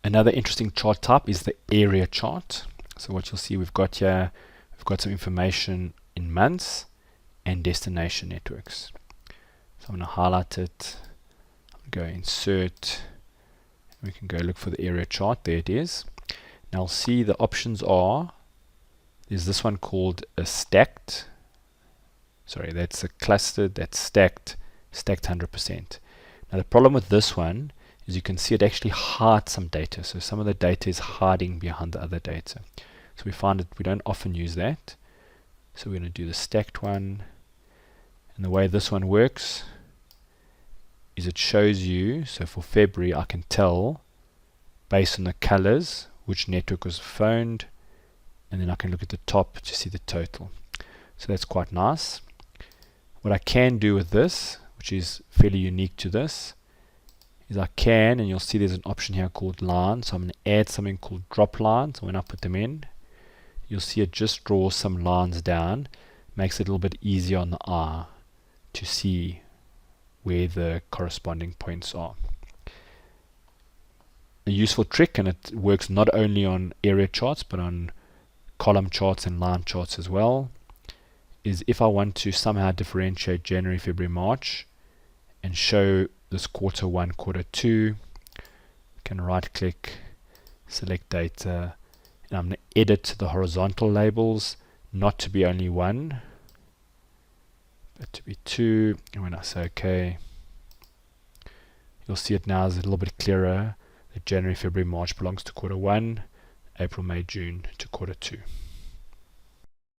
Another interesting chart type is the area chart. So what you'll see we've got here, we've got some information in months and destination networks. So I'm going to highlight it, go insert, we can go look for the area chart. There it is. Now I'll see the options are, there's this one called a stacked, sorry, that's a clustered, that's stacked 100%. Now the problem with this one is you can see it actually hides some data. So some of the data is hiding behind the other data. So we find that we don't often use that. So we're going to do the stacked one. And the way this one works is it shows you, so for February I can tell based on the colors which network was phoned, and then I can look at the top to see the total. So that's quite nice. What I can do with this, which is fairly unique to this, is I can, and you'll see there's an option here called lines. So I'm going to add something called drop lines. When I put them in, you'll see it just draws some lines down, makes it a little bit easier on the eye to see where the corresponding points are. A useful trick, and it works not only on area charts but on column charts and line charts as well, is if I want to somehow differentiate January, February, March and show this quarter 1, quarter 2, I can right click, select data, and I'm going to edit the horizontal labels not to be only 1 but to be 2, and when I say OK, you'll see it now is a little bit clearer that January, February, March belongs to quarter 1, April, May, June to quarter 2.